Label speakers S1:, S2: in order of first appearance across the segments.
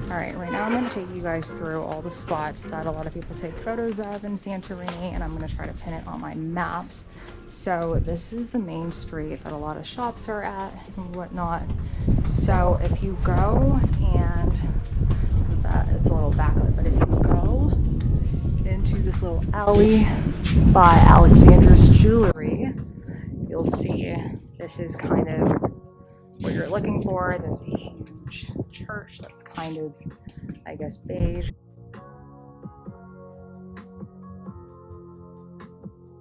S1: Alright, right now I'm going to take you guys through all the spots that a lot of people take photos of in Santorini, and I'm going to try to pin it on my maps. So this is the main street that a lot of shops are at and whatnot. So if you go, and it's a little backlit, but if you go into this little alley by Alexandra's Jewelry, you'll see this is kind of what you're looking for. There's a huge church that's kind of, I guess, beige.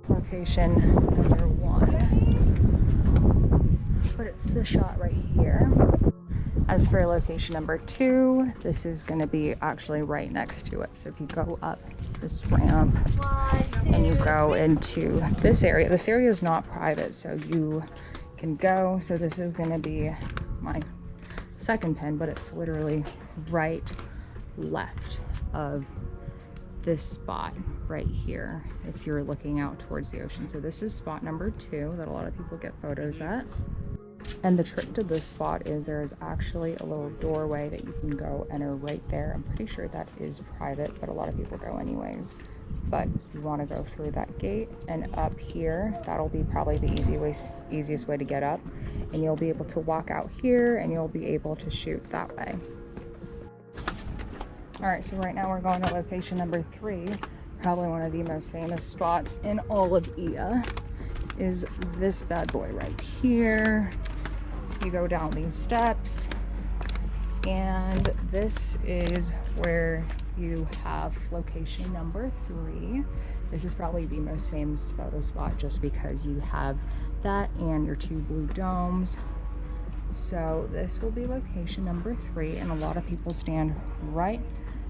S1: Location number 1, but it's this shot right here. As for location number 2, this is going to be actually right next to it. So if you go up this ramp and you go into this area is not private, so you can go. So this is going to be my second pin, but it's literally right left of this spot right here if you're looking out towards the ocean. So this is spot number 2 that a lot of people get photos at. And the trick to this spot is there is actually a little doorway that you can go enter right there. I'm pretty sure that is private, but a lot of people go anyways. But you want to go through that gate and up here, that'll be probably the easiest way to get up, and you'll be able to walk out here and you'll be able to shoot that way. All right, so right now we're going to location number 3, probably one of the most famous spots in all of IA, is this bad boy right here. You go down these steps, and this is where you have location number 3. This is probably the most famous photo spot just because you have that and your 2 blue domes. So this will be location number 3, and a lot of people stand right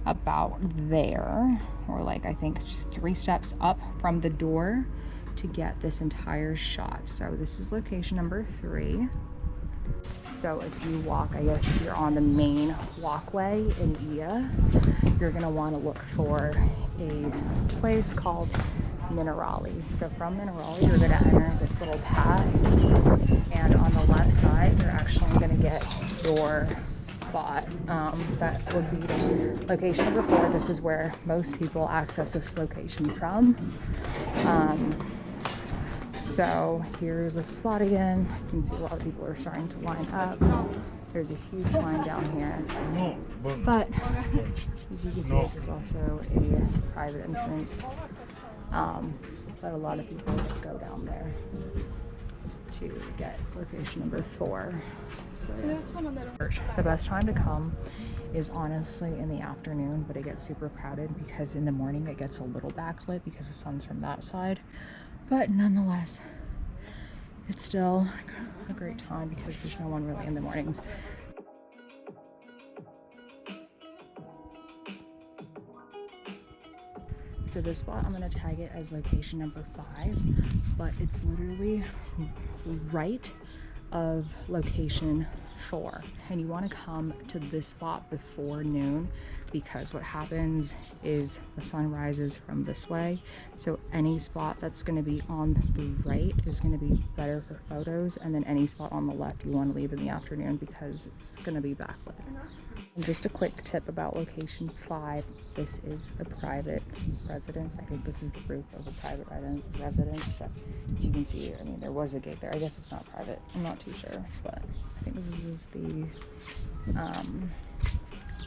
S1: about there, or like I think 3 steps up from the door to get this entire shot. So this is location number 3. So if you walk, I guess if you're on the main walkway in IA, you're gonna wanna look for a place called Minerali. So from Minerali, you're gonna enter this little path, and on the left side, you're actually gonna get your spot. That would be location number 4. This is where most people access this location from. So here's the spot again. You can see a lot of people are starting to line up. There's a huge line down here. But as you can see, this is also a private entrance. But a lot of people just go down there to get location number 4. So the best time to come is honestly in the afternoon, but it gets super crowded because in the morning it gets a little backlit because the sun's from that side. But nonetheless, it's still a great time because there's no one really in the mornings. So this spot, I'm going to tag it as location number 5, but it's literally right of location 4, and you want to come to this spot before noon because what happens is the sun rises from this way, so any spot that's going to be on the right is going to be better for photos, and then any spot on the left you want to leave in the afternoon because it's going to be backlit. And just a quick tip about location 5, this is a private residence. I think this is the roof of a private residence, but as you can see, I mean, there was a gate there. I guess it's not private, I'm not too sure, but I think this is the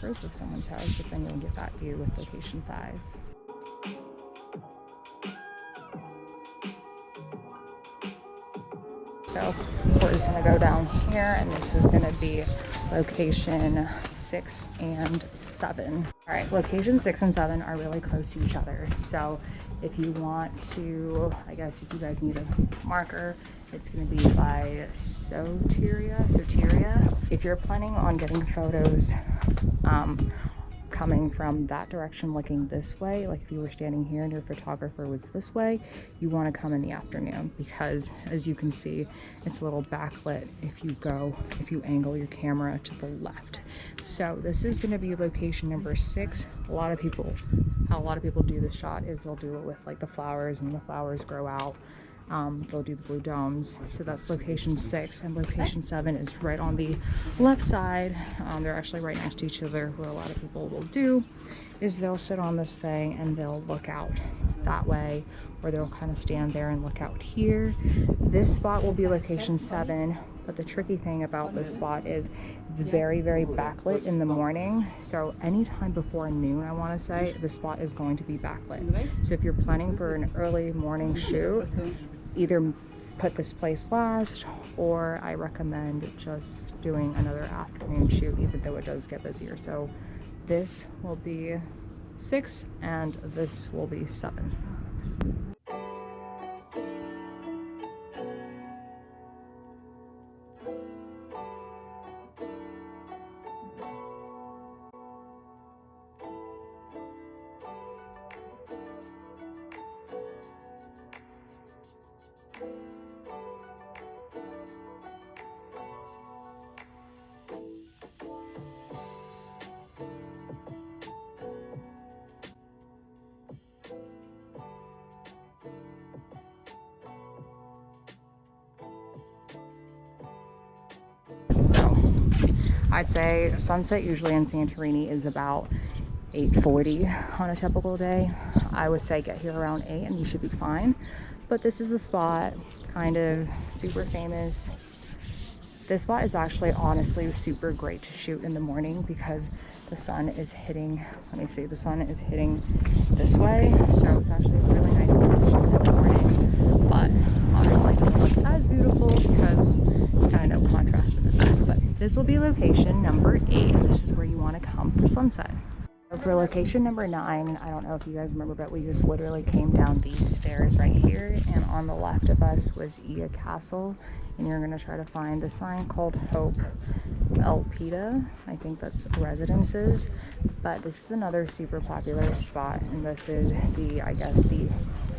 S1: roof of someone's house, but then you'll get that view with location 5. So we're just gonna go down here, and this is gonna be location 6 and 7. All right, location 6 and 7 are really close to each other. So if you want to, I guess if you guys need a marker, it's gonna be by Soteria. If you're planning on getting photos coming from that direction looking this way, like if you were standing here and your photographer was this way, you want to come in the afternoon, because as you can see, it's a little backlit if you angle your camera to the left. So this is going to be location number 6. How a lot of people do this shot is they'll do it with like the flowers, and the flowers grow out. They'll do the blue domes. So that's location 6, and location 7 is right on the left side. They're actually right next to each other. What a lot of people will do is they'll sit on this thing and they'll look out that way, or they'll kind of stand there and look out here. This spot will be location 7, but the tricky thing about this spot is it's very, very backlit in the morning. So anytime before noon, I want to say, the spot is going to be backlit. So if you're planning for an early morning shoot, either put this place last, or I recommend just doing another afternoon shoot, even though it does get busier. So this will be 6 and this will be 7. So I'd say sunset usually in Santorini is about 8:40 on a typical day. I would say get here around 8 and you should be fine. But this is a spot kind of super famous. This spot is actually honestly super great to shoot in the morning because the sun is hitting, let me see, the sun is hitting this way. So it's actually a really nice spot to shoot in the morning. But honestly, it doesn't look as beautiful because it's kind of no contrast in the back. But this will be location number 8, and this is where you want to come for sunset. For location number 9, I don't know if you guys remember, but we just literally came down these stairs right here, and on the left of us was Ia Castle, and you're going to try to find the sign called Hope Elpida. I think that's residences, but this is another super popular spot, and this is the, I guess, the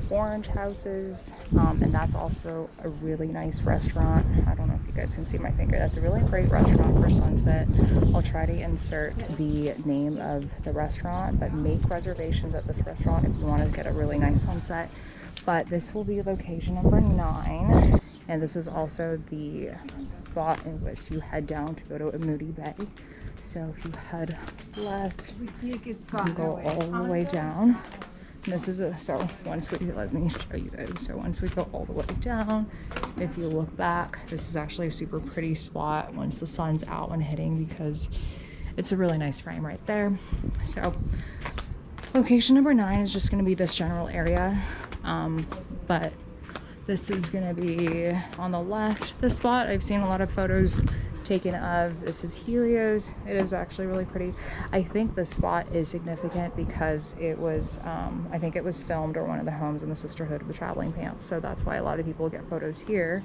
S1: orange houses, and that's also a really nice restaurant. I don't know if you guys can see my finger. That's a really great restaurant for sunset. I'll try to insert the name of the restaurant, but make reservations at this restaurant if you want to get a really nice sunset. But this will be location number 9, and this is also the spot in which you head down to go to AMMOUDI Bay. So if you head left, you go all the way down. This is so once we, let me show you guys. So once we go all the way down, if you look back, this is actually a super pretty spot once the sun's out and hitting, because it's a really nice frame right there. So location number 9 is just going to be this general area, but this is going to be on the left. The spot I've seen a lot of photos taken of. This is Helios. It is actually really pretty. I think this spot is significant because it was I think it was filmed or one of the homes in the Sisterhood of the Traveling Pants, so that's why a lot of people get photos here.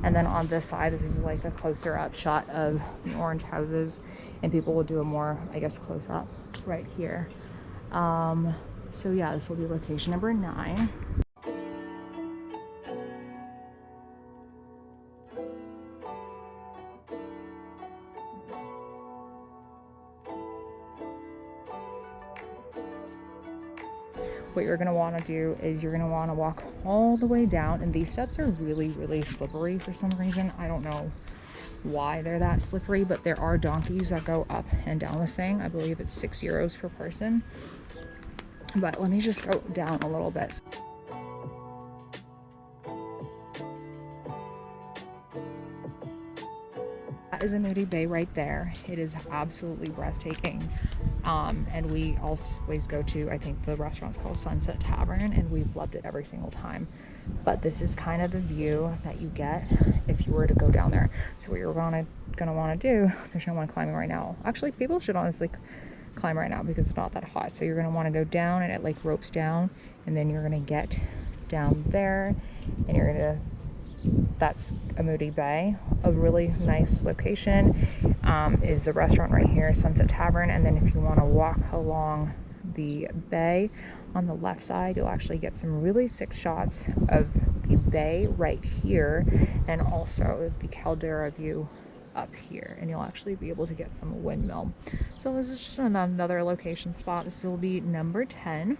S1: And then on this side, this is like a closer up shot of the orange houses, and people will do a more, I guess, close up right here. So yeah, this will be location number 9. What you're going to want to do is you're going to want to walk all the way down, and these steps are really, really slippery for some reason. I don't know why they're that slippery, but there are donkeys that go up and down this thing. I believe it's €6 per person, but let me just go down a little bit. That is AMMOUDI Bay right there. It is absolutely breathtaking. And we always go to, I think the restaurant's called Sunset Tavern, and we've loved it every single time. But this is kind of the view that you get if you were to go down there. So what you're gonna want to do, there's no one climbing right now. Actually, people should honestly climb right now because it's not that hot. So you're gonna want to go down, and it like ropes down, and then you're gonna get down there, and you're gonna That's AMMOUDI Bay. A really nice location is the restaurant right here, Sunset Tavern. And then if you want to walk along the bay on the left side, you'll actually get some really sick shots of the bay right here, and also the CALDERA view up here, and you'll actually be able to get some windmill. So this is just another location spot. This will be number 10.